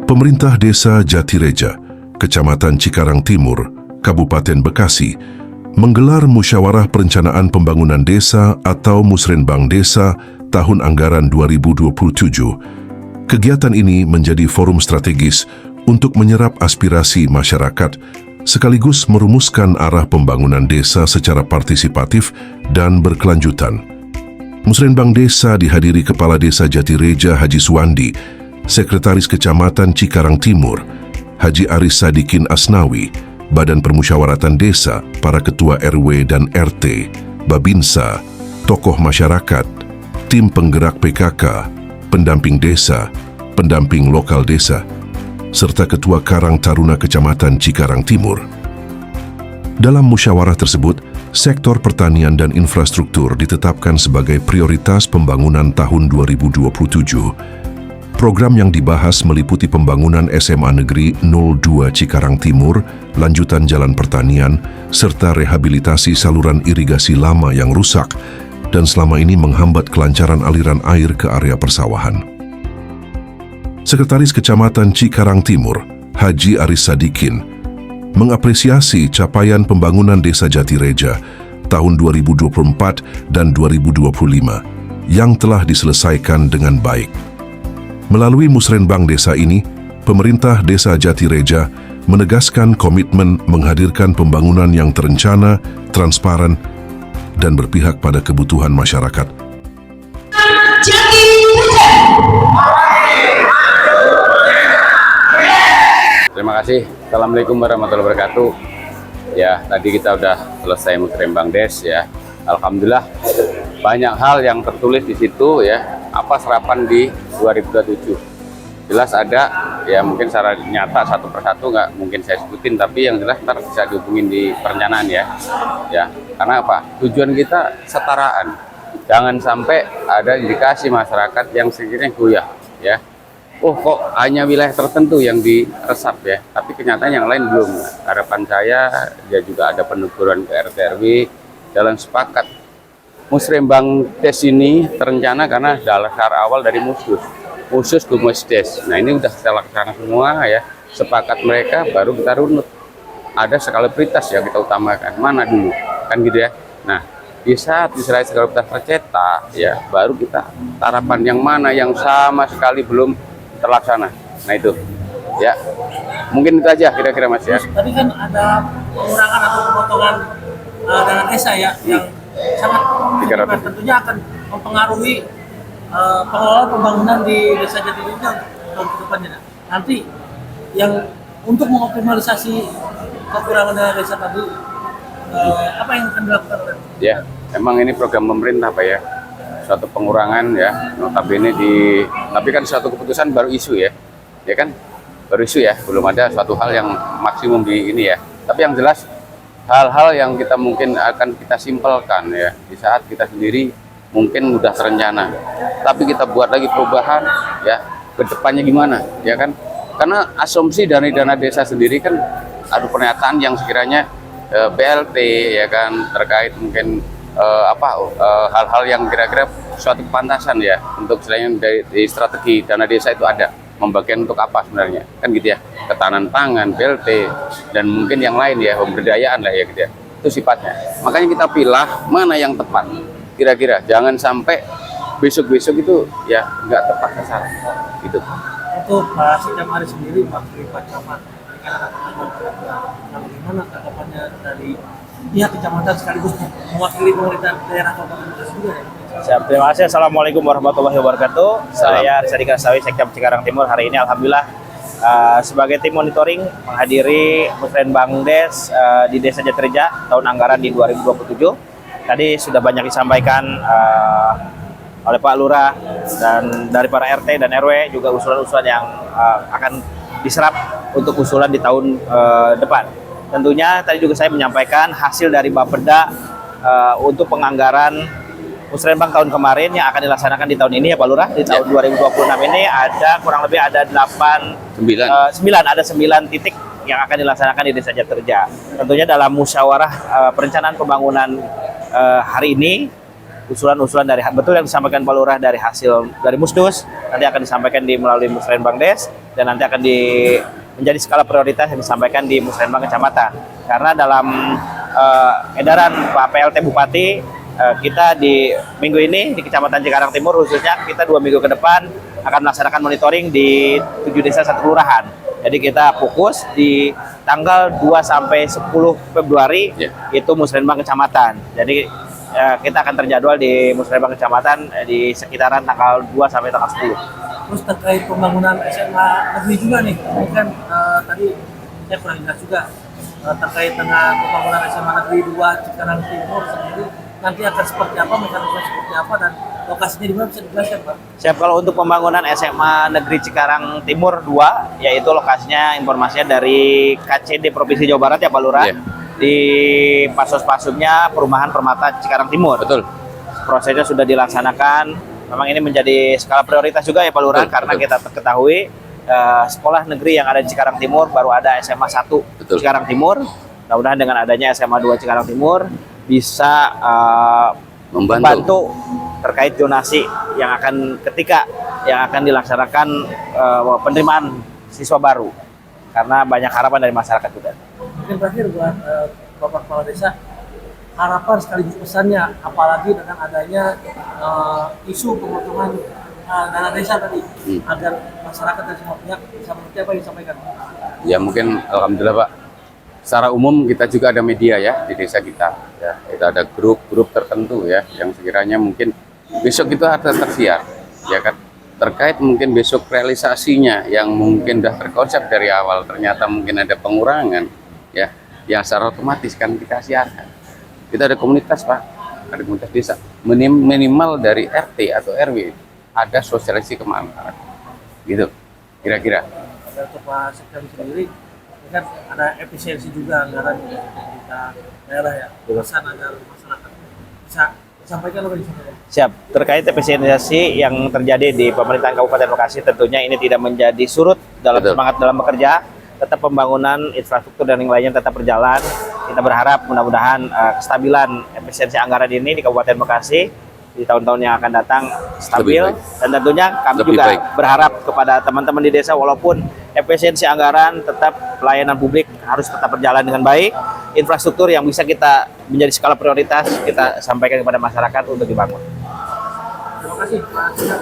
Pemerintah Desa Jatireja, Kecamatan Cikarang Timur, Kabupaten Bekasi, menggelar Musyawarah Perencanaan Pembangunan Desa atau Musrenbang Desa tahun anggaran 2027. Kegiatan ini menjadi forum strategis untuk menyerap aspirasi masyarakat sekaligus merumuskan arah pembangunan desa secara partisipatif dan berkelanjutan. Musrenbang Desa dihadiri Kepala Desa Jatireja Haji Suwandi, Sekretaris Kecamatan Cikarang Timur, Haji Aris Sadikin Asnawi, Badan Permusyawaratan Desa, para Ketua RW dan RT, Babinsa, tokoh masyarakat, tim penggerak PKK, pendamping desa, pendamping lokal desa, serta Ketua Karang Taruna Kecamatan Cikarang Timur. Dalam musyawarah tersebut, sektor pertanian dan infrastruktur ditetapkan sebagai prioritas pembangunan tahun 2027. Program yang dibahas meliputi pembangunan SMA Negeri 02 Cikarang Timur, lanjutan jalan pertanian, serta rehabilitasi saluran irigasi lama yang rusak dan selama ini menghambat kelancaran aliran air ke area persawahan. Sekretaris Kecamatan Cikarang Timur, Haji Aris Sadikin, mengapresiasi capaian pembangunan Desa Jatireja tahun 2024 dan 2025 yang telah diselesaikan dengan baik. Melalui Musrenbang Desa ini, pemerintah Desa Jatireja menegaskan komitmen menghadirkan pembangunan yang terencana, transparan, dan berpihak pada kebutuhan masyarakat. Terima kasih. Assalamualaikum warahmatullahi wabarakatuh. Ya, tadi kita udah selesai Musrenbang Des ya. Alhamdulillah banyak hal yang tertulis di situ ya. Apa serapan di 2027? Jelas ada ya, mungkin secara nyata satu persatu nggak mungkin saya sebutin, tapi yang jelas ntar bisa dihubungin di perencanaan ya. Ya, karena apa? Tujuan kita setaraan. Jangan sampai ada indikasi masyarakat yang sekiranya goyah ya. Oh, kok hanya wilayah tertentu yang diresap ya, tapi kenyataan yang lain belum. Harapan saya ya juga ada peneguran ke RT RW dalam sepakat. Musrenbang Des ini terencana karena dasar awal dari Musus Gumus Des. Nah, ini udah kita laksanakan semua ya, sepakat mereka, baru kita runut. Ada skala prioritas yang kita utamakan, mana dulu, kan gitu ya. Nah, di saat misalnya skala prioritas tercetak ya, baru kita harapan yang mana yang sama sekali belum terlaksana. Nah itu ya, mungkin itu aja kira-kira Mas ya. Tadi kan ada pengurangan atau pemotongan dana desa ya, yang sangat signifikan, tentunya akan mempengaruhi pengelolaan pembangunan di Desa Jatireja untuk ke depannya. Nanti yang untuk mengoptimalisasi kekurangan dana desa tadi, apa yang akan dilakukan? Ya, memang ini program pemerintah Pak ya, suatu pengurangan ya, notabene tapi kan suatu keputusan baru isu ya kan, baru isu ya, belum ada suatu hal yang maksimum di ini ya. Tapi yang jelas hal-hal yang kita mungkin akan kita simpelkan ya, di saat kita sendiri mungkin mudah terencana, tapi kita buat lagi perubahan ya, ke depannya gimana ya kan, karena asumsi dari dana desa sendiri kan ada pernyataan yang sekiranya BLT ya kan, terkait mungkin hal-hal yang kira-kira suatu kepantasan ya, untuk selain dari strategi dana desa itu ada membagikan untuk apa sebenarnya, kan gitu ya, ketahanan pangan, BLT, dan mungkin yang lain ya, pemberdayaan lah ya gitu ya, itu sifatnya. Makanya kita pilih mana yang tepat kira-kira, jangan sampai besok-besok itu ya nggak tepat sasaran gitu. Untuk Pak Sikam Aris sendiri, Pak Camat, bagaimana tanggapannya dari pihak kecamatan sekaligus mewakili pemerintah daerah Kabupaten Bekasi juga ya? Siap, terima kasih. Assalamualaikum warahmatullahi wabarakatuh. Saya Sadikin Asnawi, Sekcam Cikarang Timur. Hari ini alhamdulillah sebagai tim monitoring menghadiri Musrenbang Des di Desa Jatireja tahun anggaran di 2027. Tadi sudah banyak disampaikan oleh Pak Lurah dan dari para RT dan RW, juga usulan-usulan yang akan diserap untuk usulan di tahun depan. Tentunya tadi juga saya menyampaikan hasil dari Bapeda untuk penganggaran Musrenbang tahun kemarin yang akan dilaksanakan di tahun ini ya Pak Lurah. Di tahun 2026 ini ada kurang lebih ada 9 titik yang akan dilaksanakan di Desa Jatireja. Tentunya dalam musyawarah perencanaan pembangunan hari ini usulan-usulan dari betul yang disampaikan Pak Lurah dari hasil dari Musdus nanti akan disampaikan di melalui Musrenbang Des dan nanti akan menjadi skala prioritas yang disampaikan di Musrenbang Kecamatan. Karena dalam edaran Pak PLT Bupati kita di minggu ini di Kecamatan Cikarang Timur khususnya kita 2 minggu ke depan akan melaksanakan monitoring di 7 desa 1 kelurahan. Jadi kita fokus di tanggal 2 sampai 10 Februari itu Musrenbang Kecamatan. Jadi kita akan terjadwal di Musrenbang Kecamatan di sekitaran tanggal 2 sampai tanggal 10. Terus terkait pembangunan SMA negeri juga nih, ini kan tadi saya kurang jelas juga terkait dengan pembangunan SMA negeri 2 Cikarang Timur sendiri nanti akan seperti apa, mekanisme seperti apa, dan lokasinya di mana bisa dijelaskan Pak? Siap, kalau untuk pembangunan SMA Negeri Cikarang Timur 2, yaitu lokasinya informasinya dari KCD Provinsi Jawa Barat ya Pak Lurah. Di pasos-pasumnya Perumahan Permata Cikarang Timur. Betul. Prosesnya sudah dilaksanakan. Memang ini menjadi skala prioritas juga ya Pak Lurah, karena kita ketahui sekolah negeri yang ada di Cikarang Timur baru ada SMA 1 Cikarang Timur. Mudah-mudahan dengan adanya SMA 2 Cikarang Timur bisa membantu terkait zonasi yang akan dilaksanakan penerimaan siswa baru, karena banyak harapan dari masyarakat juga. Mungkin terakhir buat Bapak Kepala Desa, harapan sekaligus pesannya, apalagi dengan adanya isu pemotongan dana desa tadi, agar masyarakat dan semua pihak bisa mengerti apa yang disampaikan. Ya mungkin alhamdulillah Pak, secara umum kita juga ada media ya di desa kita. Ya, kita ada grup-grup tertentu ya yang sekiranya mungkin besok itu harus tersiar, ya kan? Terkait mungkin besok realisasinya yang mungkin sudah terkonsep dari awal ternyata mungkin ada pengurangan, ya, yang secara otomatis kan kita siarkan. Kita ada komunitas Pak, ada komunitas desa, minimal dari RT atau RW ada sosialisasi ke masyarakat, gitu, kira-kira. Untuk Pak Sekda sendiri, ini kan ada efisiensi juga anggaran di pemerintah daerah ya, pesan agar masyarakat bisa disampaikan apa disampaikan. Siap, terkait efisiensi yang terjadi di pemerintahan Kabupaten Bekasi tentunya ini tidak menjadi surut dalam semangat dalam bekerja, tetap pembangunan infrastruktur dan yang lainnya tetap berjalan. Kita berharap mudah-mudahan kestabilan efisiensi anggaran ini di Kabupaten Bekasi di tahun-tahun yang akan datang stabil, dan tentunya kami juga berharap kepada teman-teman di desa, walaupun efisiensi anggaran tetap pelayanan publik harus tetap berjalan dengan baik, infrastruktur yang bisa kita menjadi skala prioritas kita sampaikan kepada masyarakat untuk dibangun. Terima kasih Pak Sekda.